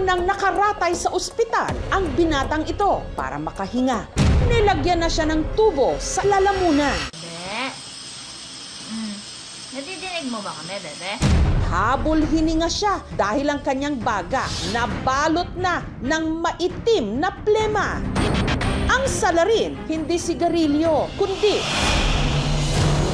nang nakaratay sa ospital ang binatang ito para makahinga. Nilagyan na siya ng tubo sa lalamunan. Bebe? Nadidinig mo ba kami, bebe? Habol hininga siya dahil ang kanyang baga nabalot na ng maitim na plema. Ang salarin, hindi sigarilyo, kundi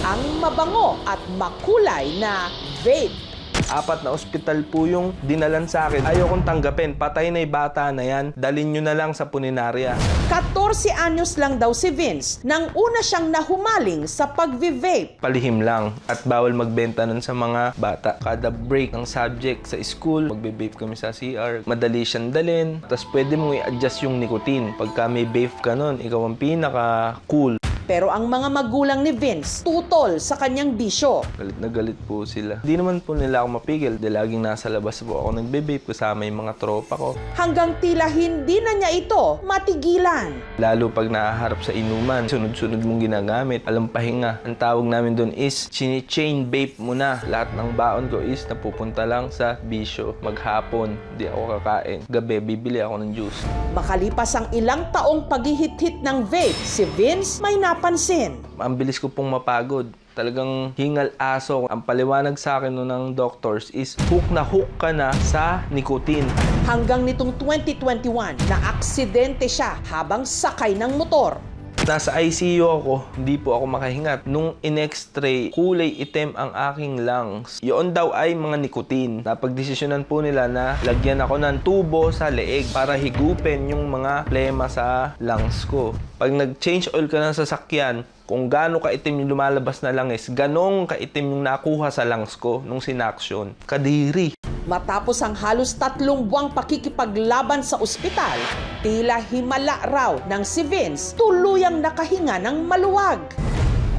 ang mabango at makulay na vape. 4 na ospital po yung dinalan sa akin. Ayaw kong tanggapin. Patay na yung bata na yan. Dalin nyo na lang sa puninarya. 14 anyos lang daw si Vince nang una siyang nahumaling sa pag-vape. Palihim lang at bawal magbenta nun sa mga bata. Kada break ng subject sa school, magbe-vape kami sa CR. Madali siyang dalin. Tapos pwede mong i-adjust yung nicotine. Pagka may vape ka nun, ikaw ang pinaka-cool. Pero ang mga magulang ni Vince tutol sa kanyang bisyo. Galit na galit po sila. Hindi naman po nila ako mapigil dahil laging nasa labas po ako nagbe-vape kasama yung mga tropa ko. Hanggang tila hindi na niya ito matigilan. Lalo pag nahaharap sa inuman, sunod-sunod mong ginagamit, alam pahinga. Ang tawag namin doon is chini-chain vape mo na. Lahat ng baon ko is napupunta lang sa bisyo. Maghapon, di ako kakain. Gabi, bibili ako ng juice. Makalipas ang ilang taong paghihit-hit ng vape, si Vince may napansin. Ang bilis ko pong mapagod. Talagang hingal aso. Ang paliwanag sa akin no ng doctors is hook ka na sa nicotine. Hanggang nitong 2021, na-aksidente siya habang sakay ng motor. Nasa ICU ako, hindi po ako makahinga. Nung in-x-ray, kulay itim ang aking lungs. Yun daw ay mga nicotine. Napagdesisyonan po nila na lagyan ako ng tubo sa leeg para higupin yung mga plema sa lungs ko. Pag nag-change oil ka ng sasakyan, kung gaano kaitim yung lumalabas na langis, ganong kaitim yung nakuha sa lungs ko nung sinaksyon. Kadiri. Matapos ang halos 3 buwang pakikipaglaban sa ospital, tila himala raw ng si Vince tuluyang nakahinga ng maluwag.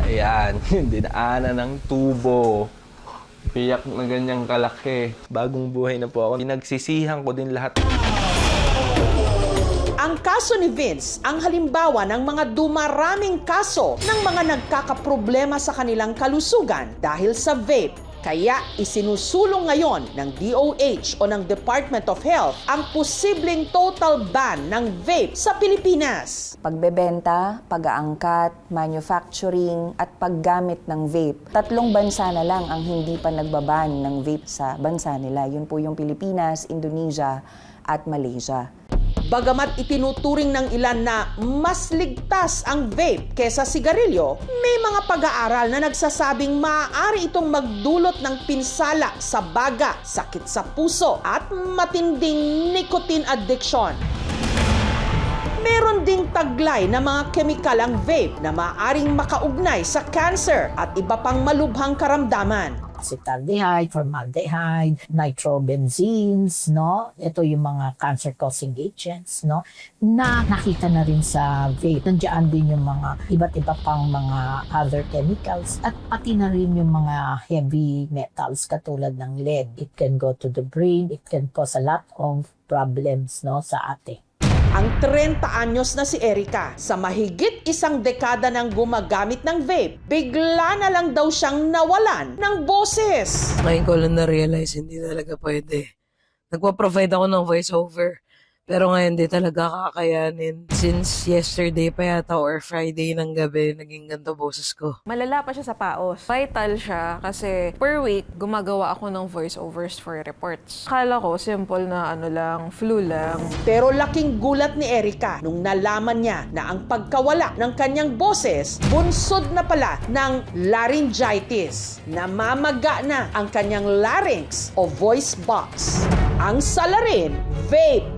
Ayan, dinaanan ng tubo. Piyak na ganyang kalaki. Bagong buhay na po ako. Pinagsisihan ko din lahat. Ang kaso ni Vince ang halimbawa ng mga dumaraming kaso ng mga nagkakaproblema sa kanilang kalusugan dahil sa vape. Kaya isinusulong ngayon ng DOH o ng Department of Health ang posibleng total ban ng vape sa Pilipinas. Pagbebenta, pag-aangkat, manufacturing at paggamit ng vape. 3 bansa na lang ang hindi pa nagbaban ng vape sa bansa nila. Yun po yung Pilipinas, Indonesia at Malaysia. Bagamat itinuturing ng ilan na mas ligtas ang vape kesa sigarilyo, may mga pag-aaral na nagsasabing maaari itong magdulot ng pinsala sa baga, sakit sa puso at matinding nicotine addiction. Meron ding taglay na mga kemikal ang vape na maaaring makaugnay sa cancer at iba pang malubhang karamdaman. Acetaldehyde, formaldehyde, nitrobenzenes, no? Ito yung mga cancer-causing agents, no? Na nakita na rin sa vape. Nandiyan din yung mga iba't iba pang mga other chemicals at pati na rin yung mga heavy metals katulad ng lead. It can go to the brain, it can cause a lot of problems, no, sa ating. Ang 30 anyos na si Erica, sa mahigit 1 dekada nang gumagamit ng vape, bigla na lang daw siyang nawalan ng boses. Ngayon ko lang na-realize hindi talaga pwede. Nagpa-provide ako ng voiceover. Pero ngayon di talaga kakayanin. Since yesterday pa yata or Friday ng gabi, naging ganito boses ko. Malala pa siya sa paos. Vital siya kasi per week, gumagawa ako ng voiceovers for reports. Akala ko, simple na flu lang. Pero laking gulat ni Erica nung nalaman niya na ang pagkawala ng kanyang boses, bunsod na pala ng laryngitis. Namamaga na ang kanyang larynx o voice box. Ang salarin, vape.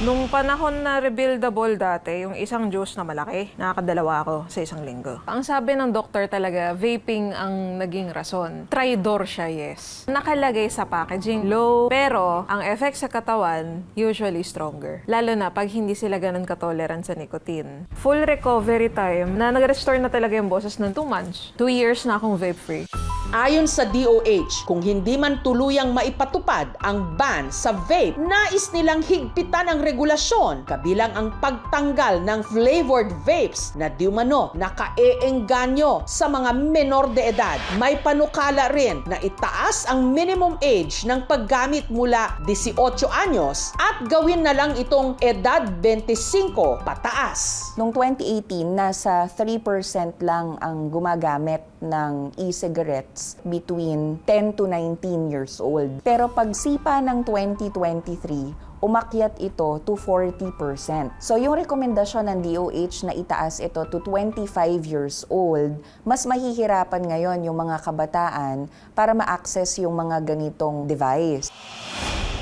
Nung panahon na rebuildable dati, yung isang juice na malaki, nakakadalawa ako sa isang linggo. Ang sabi ng doktor talaga, vaping ang naging rason. Tridor siya, yes. Nakalagay sa packaging, low, pero ang effect sa katawan, usually stronger. Lalo na pag hindi sila ganun katolerant sa nicotine. Full recovery time, na nag-restore na talaga yung boses ng 2 months. 2 years na akong vape-free. Ayon sa DOH, kung hindi man tuluyang maipatupad ang ban sa vape, nais nilang higpitan ang regulasyon kabilang ang pagtanggal ng flavored vapes na di umano nakaeengganyo sa mga menor de edad. May panukala rin na itaas ang minimum age ng paggamit mula 18 anyos at gawin na lang itong edad 25 pataas. Noong 2018, nasa 3% lang ang gumagamit ng e-cigarettes between 10 to 19 years old. Pero pagsipa ng 2023, umakyat ito to 40%. So yung rekomendasyon ng DOH na itaas ito to 25 years old, mas mahihirapan ngayon yung mga kabataan para ma-access yung mga ganitong device.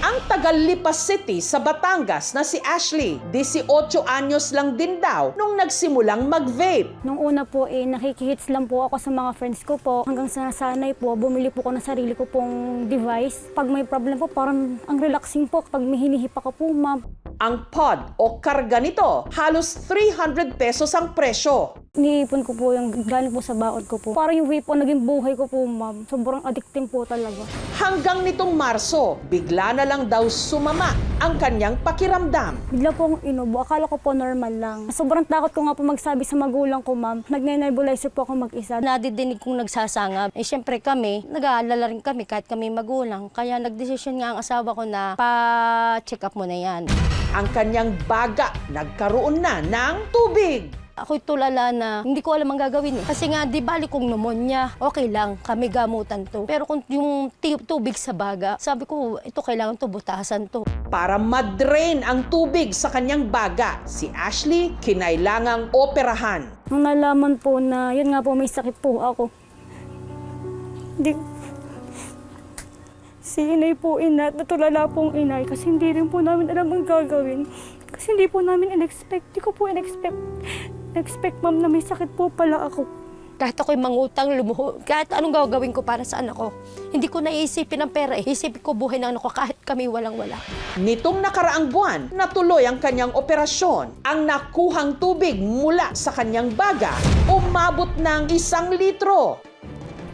Ang Tagalipas City sa Batangas na si Ashley, 18 anyos lang din daw nung nagsimulang mag-vape. Nung una po, nakikihits lang po ako sa mga friends ko po. Hanggang sa nasanay po, bumili po ko ng sarili ko pong device. Pag may problem po, parang ang relaxing po. Pag may hinihipa ko po, ma'am. Ang pod o karga nito, halos 300 pesos ang presyo. Iniipon ko po yung galing po sa baon ko po. Parang yung vape po, naging buhay ko po, ma'am. Sobrang addictive po talaga. Hanggang nitong Marso, bigla na lang daw sumama ang kanyang pakiramdam. Bigla po akong inubo. Akala ko po normal lang. Sobrang takot ko nga po magsabi sa magulang ko, ma'am. Nagne-nebulizer po ako mag-isa. Nadidinig kong nagsasanga. Siyempre kami, nag-aalala rin kami kahit kami magulang. Kaya nagdesisyon nga ang asawa ko na pa-check up mo na yan. Ang kanyang baga nagkaroon na ng tubig. Ako'y tulala na hindi ko alam ang gagawin. Kasi nga, di bali kong pneumonia, okay lang, kami gamutan to. Pero kung yung tubig sa baga, sabi ko, ito kailangan to, butasan to. Para madrain ang tubig sa kanyang baga, si Ashley kinailangang operahan. Nung nalaman po na, yun nga po, may sakit po ako. Si inay po natulala pong inay kasi hindi rin po namin alam ang gagawin. Kasi hindi po namin in-expect. Di ko po in-expect, ma'am, na may sakit po pala ako. Kahit ako'y mangutang, lumuho, kahit anong gagawin ko para sa anak ko, hindi ko naisipin ang pera. Isipin ko buhay ng anak ko kahit kami walang-wala. Nitong nakaraang buwan, natuloy ang kanyang operasyon. Ang nakuhang tubig mula sa kanyang baga, umabot ng 1 litro.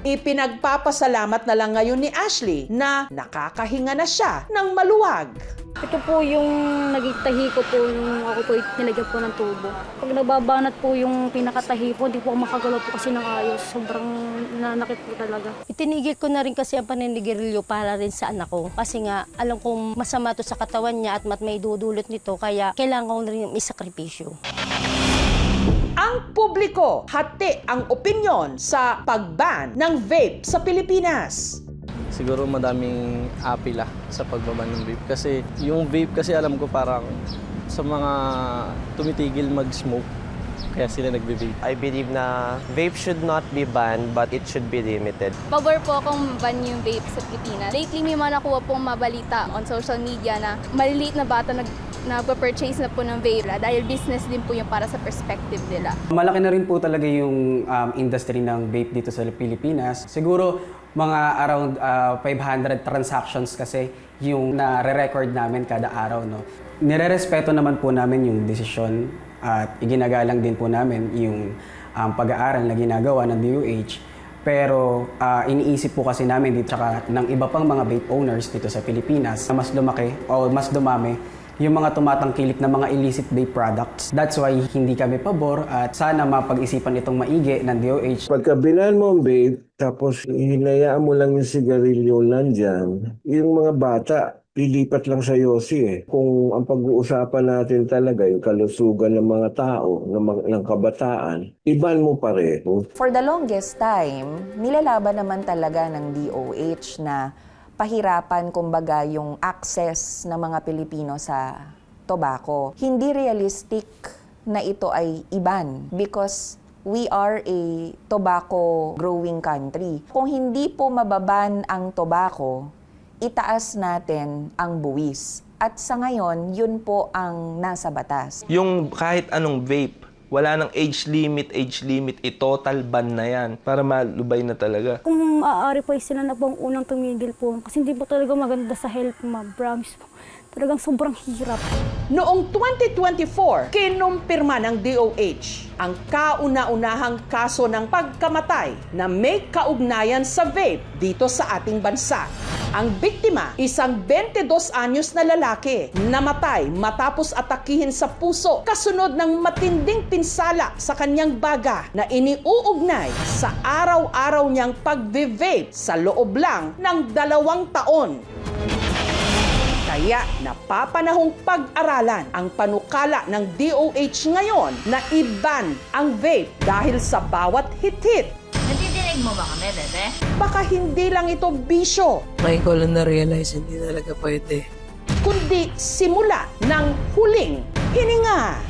Ipinagpapasalamat na lang ngayon ni Ashley na nakakahinga na siya ng maluwag. Ito po yung naging tahi ko po nung ako po nilagyan po ng tubo. Pag nababanat po yung pinakatahi po, hindi po ako makagalaw po kasi ng ayos. Sobrang nanakit po talaga. Itinigil ko na rin kasi ang paninigarilyo para rin sa anak ko. Kasi nga, alam kong masama to sa katawan niya at may dudulot nito, kaya kailangan ko na rin isakripisyo. Ang publiko, hati ang opinyon sa pagban ng vape sa Pilipinas. Siguro madaming apila sa pagbaban ng vape. Kasi yung vape kasi alam ko parang sa mga tumitigil mag-smoke, kaya sila nagbe-vape. I believe na vape should not be banned but it should be limited. Pabor po akong ban yung vape sa Pilipinas. Lately, may mga nakuha pong mabalita on social media na maliliit na bata nagpa-purchase na po ng vape dahil business din po yung para sa perspective nila. Malaki na rin po talaga yung industry ng vape dito sa Pilipinas. Siguro mga around 500 transactions kasi yung nare-record namin kada araw. No? Nire-respeto naman po namin yung desisyon at iginagalang din po namin yung pag-aaral na ginagawa ng DOH. Pero iniisip po kasi namin dito tsaka ng iba pang mga vape owners dito sa Pilipinas na mas lumaki o mas dumami yung mga tumatangkilik na mga illicit vape products. That's why hindi kami pabor at sana mapag-isipan itong maigi ng DOH. Pagka binan mo ang vape, tapos hinayaan mo lang yung sigarilyo nandyan, yung mga bata, lilipat lang sa yosi eh. Kung ang pag-uusapan natin talaga yung kalusugan ng mga tao, ng kabataan, iban mo pareho. For the longest time, nilalaban naman talaga ng DOH na pahirapan kumbaga yung access ng mga Pilipino sa tobacco. Hindi realistic na ito ay iban because we are a tobacco growing country. Kung hindi po mababan ang tobacco, itaas natin ang buwis. At sa ngayon, yun po ang nasa batas. Yung kahit anong vape, wala nang age limit, total ban na yan para malubay na talaga. Kung maaari po sila na po ang unang tumigil po kasi hindi po talaga maganda sa health, ma'am. Promise po. Talagang sobrang hirap. Noong 2024, kinumpirma ng DOH ang kauna-unahang kaso ng pagkamatay na may kaugnayan sa vape dito sa ating bansa. Ang biktima, isang 22 anyos na lalaki, namatay matapos atakihin sa puso kasunod ng matinding pinsala sa kanyang baga na iniuugnay sa araw-araw niyang pagve-vape sa loob lang ng 2 taon. Kaya napapanahong pag-aralan ang panukala ng DOH ngayon na i-ban ang vape dahil sa bawat hit-hit. Nadidinig mo ba kami, bebe? Baka hindi lang ito bisyo, Ngayon ko lang na-realize hindi talaga pwede. kundi simula ng huling hininga.